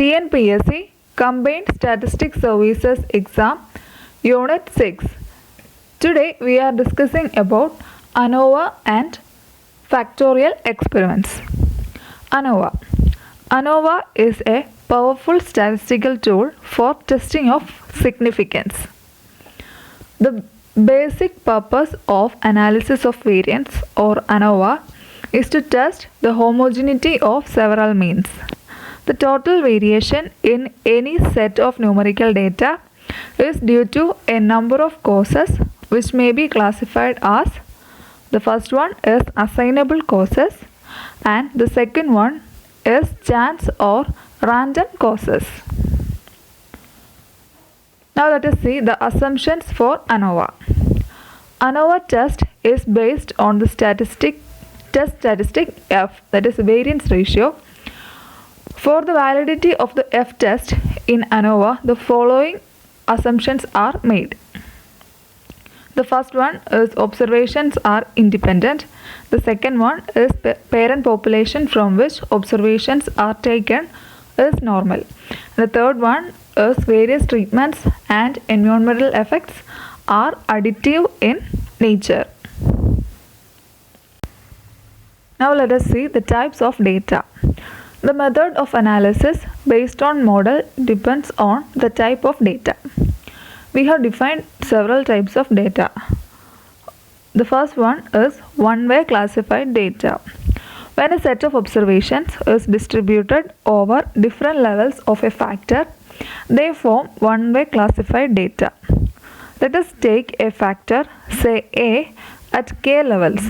TNPSC Combined Statistics Services Exam Unit 6. Today we are discussing about ANOVA and factorial experiments. ANOVA. ANOVA is a powerful statistical tool for testing of significance. The basic purpose of analysis of variance or ANOVA is to test the homogeneity of several means. The total variation in any set of numerical data is due to a number of causes which may be classified as: the first one is assignable causes and the second one is chance or random causes. Now let us see the assumptions for ANOVA. ANOVA test is based on the test statistic F, that is variance ratio. For the validity of the F test in ANOVA, the following assumptions are made. The first one is observations are independent. The second one is parent population from which observations are taken is normal. The third one is various treatments and environmental effects are additive in nature. Now let us see the types of data. The method of analysis based on model depends on the type of data. We have defined several types of data. The first one is one-way classified data. When a set of observations is distributed over different levels of a factor, they form one-way classified data. Let us take a factor, say A, at k levels.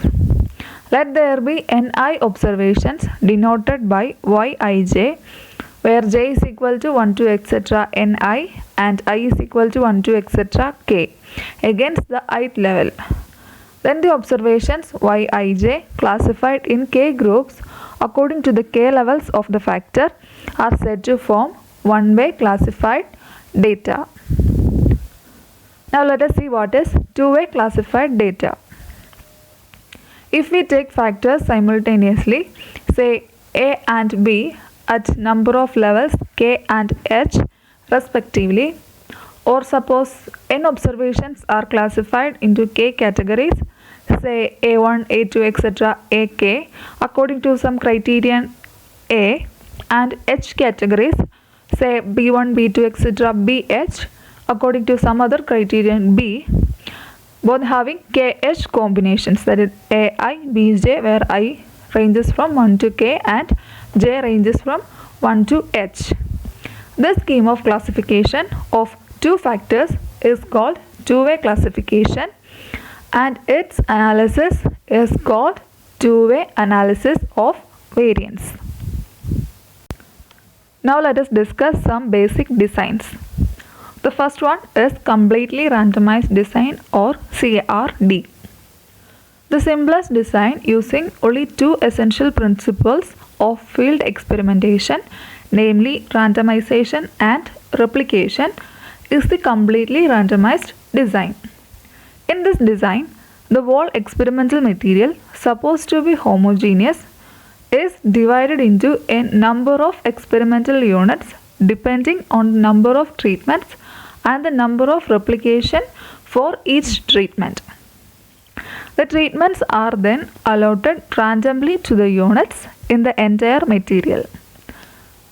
Let there be ni observations denoted by yij, where j is equal to 1 to etc. ni and I is equal to 1 to etc. k against the ith level. Then the observations yij classified in k groups according to the k levels of the factor are said to form one-way classified data. Now let us see what is two-way classified data. If we take factors simultaneously, say A and B at number of levels k and h respectively, or suppose n observations are classified into k categories, say A1, A2, etc. ak according to some criterion A, and h categories, say B1, B2, etc. bh according to some other criterion B, both having kh combinations, that is ai, bj, where I ranges from 1 to k and j ranges from 1 to h. This scheme of classification of two factors is called two-way classification, and its analysis is called two-way analysis of variance. Now let us discuss some basic designs. The first one is completely randomized design or CRD. The simplest design using only two essential principles of field experimentation, namely randomization and replication, is the completely randomized design. In this design, the whole experimental material, supposed to be homogeneous, is divided into a number of experimental units depending on the number of treatments and the number of replication for each treatment. The treatments are then allotted randomly to the units in the entire material.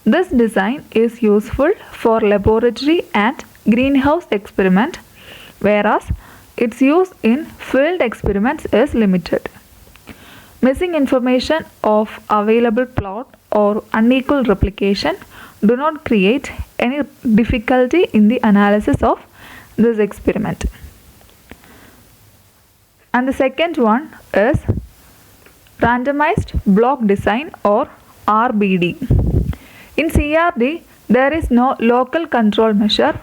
This design is useful for laboratory and greenhouse experiment, whereas its use in field experiments is limited. Missing information of available plot or unequal replication do not create any difficulty in the analysis of this experiment. And the second one is randomized block design or RBD. In CRD, there is no local control measure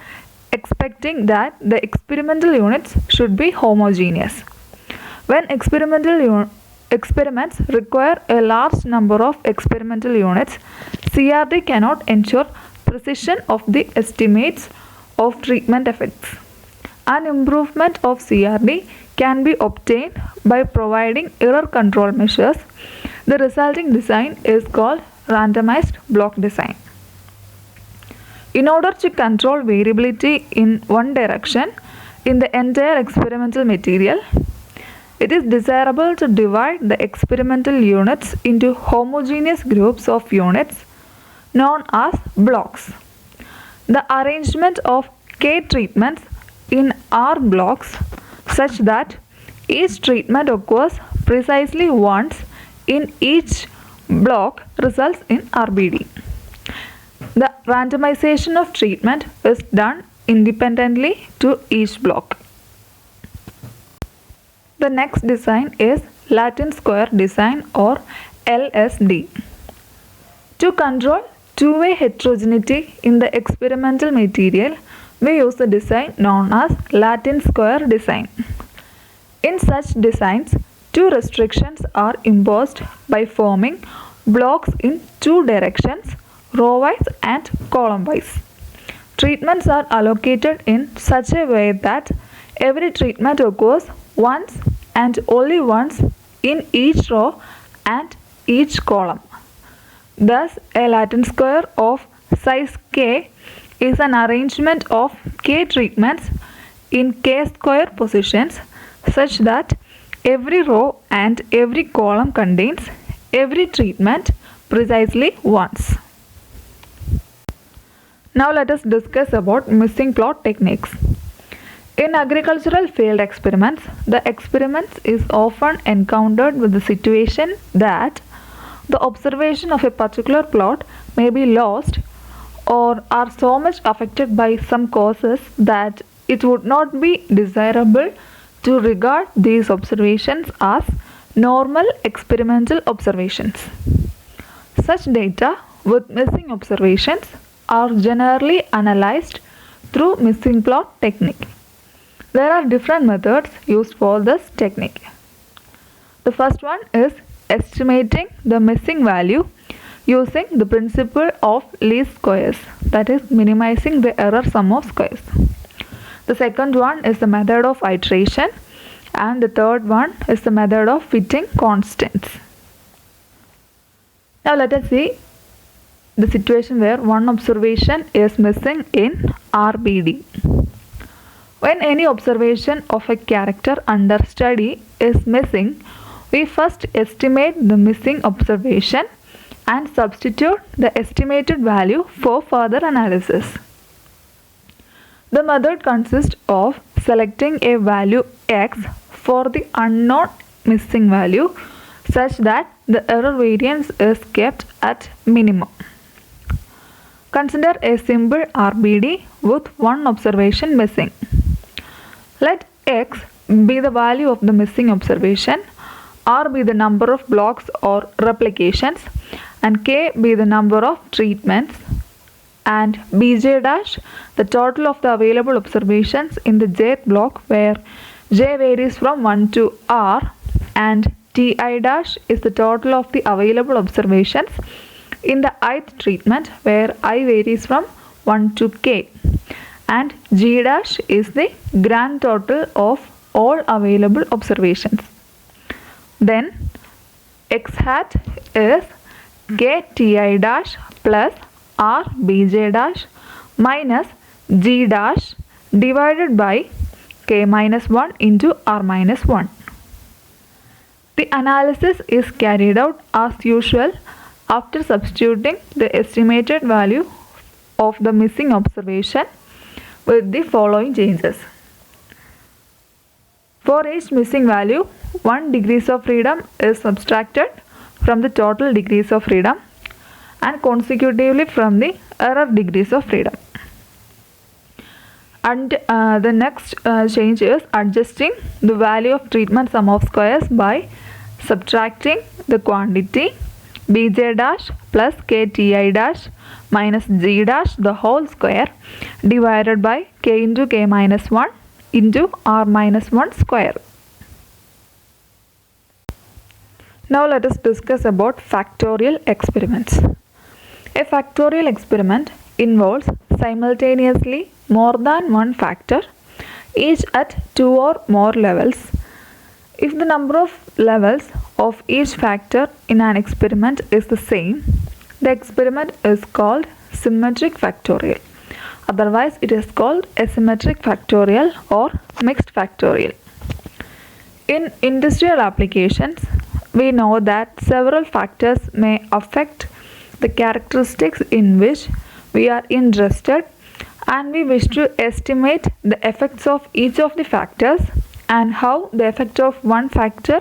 expecting that the experimental units should be homogeneous. When experiments require a large number of experimental units, CRD cannot ensure precision of the estimates of treatment effects. An improvement of CRD can be obtained by providing error control measures. The resulting design is called randomized block design. In order to control variability in one direction in the entire experimental material, it is desirable to divide the experimental units into homogeneous groups of units known as blocks. The arrangement of K treatments in R blocks such that each treatment occurs precisely once in each block results in RBD. The randomization of treatment is done independently to each block. The next design is Latin square design or LSD. To control two-way heterogeneity in the experimental material, we use the design known as Latin square design. In such designs, two restrictions are imposed by forming blocks in two directions, row-wise and column-wise. Treatments are allocated in such a way that every treatment occurs once and only once in each row and each column. Thus, a Latin square of size k is an arrangement of k treatments in k square positions such that every row and every column contains every treatment precisely once. Now let us discuss about missing plot techniques. In agricultural field experiments, the experiment is often encountered with the situation that the observation of a particular plot may be lost or are so much affected by some causes that it would not be desirable to regard these observations as normal experimental observations. Such data with missing observations are generally analyzed through missing plot technique. There are different methods used for this technique. The first one is estimating the missing value using the principle of least squares, that is minimizing the error sum of squares. The second one is the method of iteration, and the third one is the method of fitting constants. Now let us see the situation where one observation is missing in RBD. When any observation of a character under study is missing, we first estimate the missing observation and substitute the estimated value for further analysis. The method consists of selecting a value x for the unknown missing value such that the error variance is kept at minimum. Consider a simple RBD with one observation missing. Let x be the value of the missing observation, r be the number of blocks or replications, and k be the number of treatments, and bj dash the total of the available observations in the jth block where j varies from 1 to r, and ti dash is the total of the available observations in the ith treatment where I varies from 1 to k, and g dash is the grand total of all available observations. Then x hat is k ti dash plus r bj dash minus g dash divided by k minus 1 into r minus 1. The analysis is carried out as usual after substituting the estimated value of the missing observation with the following changes. For each missing value, 1 degrees of freedom is subtracted from the total degrees of freedom and consecutively from the error degrees of freedom. And the next change is adjusting the value of treatment sum of squares by subtracting the quantity bj dash plus kti dash minus g dash the whole square divided by k into k minus 1 into r minus 1 square. Now let us discuss about factorial experiments. A factorial experiment involves simultaneously more than one factor, each at 2 or more levels. If the number of levels of each factor in an experiment is the same, the experiment is called symmetric factorial. Otherwise, it is called asymmetric factorial or mixed factorial. In industrial applications, we know that several factors may affect the characteristics in which we are interested, and we wish to estimate the effects of each of the factors and how the effect of one factor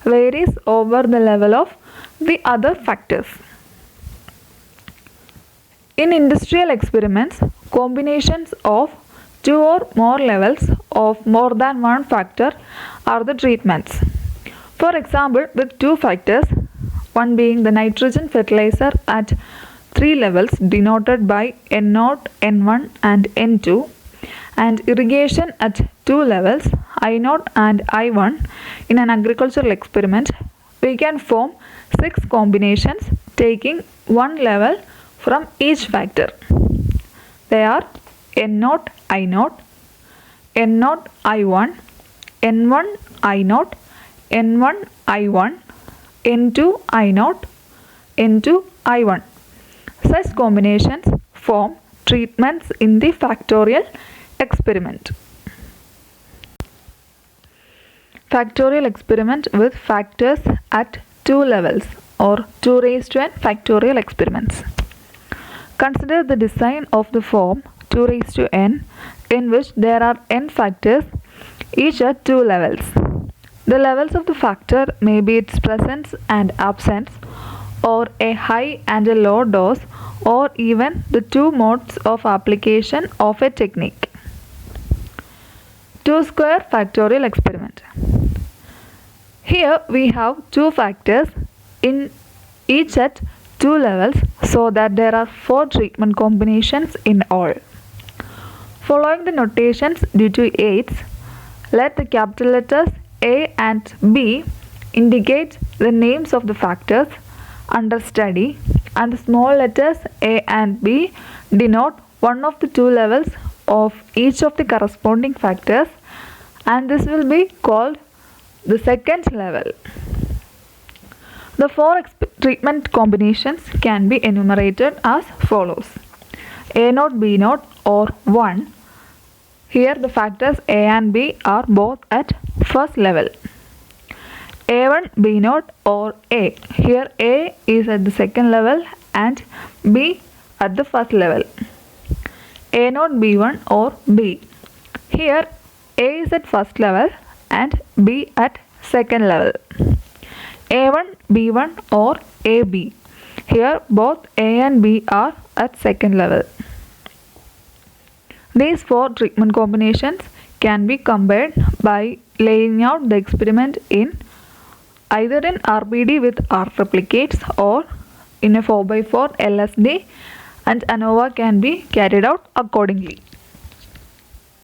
varies over the level of the other factors. In industrial experiments, combinations of two or more levels of more than one factor are the treatments. For example, with two factors, one being the nitrogen fertilizer at 3 levels denoted by N0, N1 and N2, and irrigation at 2 levels I0 and I1 in an agricultural experiment, we can form 6 combinations taking one level from each factor. They are N0 I0, N0 I1, N1 I0, N1 I1, N2 I0, N2 I1. Such combinations form treatments in the factorial experiment. Factorial experiment with factors at 2 levels or 2 raised to n factorial experiments. Consider the design of the form 2 raised to n in which there are n factors each at 2 levels. The levels of the factor may be its presence and absence, or a high and a low dose, or even the two modes of application of a technique. 2-square factorial experiment. Here we have two factors in each at 2 levels, so that there are 4 treatment combinations in all. Following the notations due to aids, let the capital letters A and B indicate the names of the factors under study, and the small letters A and B denote one of the 2 levels of each of the corresponding factors, and this will be called the second level. The 4 treatment combinations can be enumerated as follows. A0, B0 or 1. Here the factors A and B are both at first level. A1, B0 or A. Here A is at the second level and B at the first level. A0, B1 or B. Here A is at first level and B at second level. A1, B1 or AB. Here both A and B are at second level. These 4 treatment combinations can be compared by laying out the experiment in either in RBD with R replicates or in a 4x4 LSD, and ANOVA can be carried out accordingly.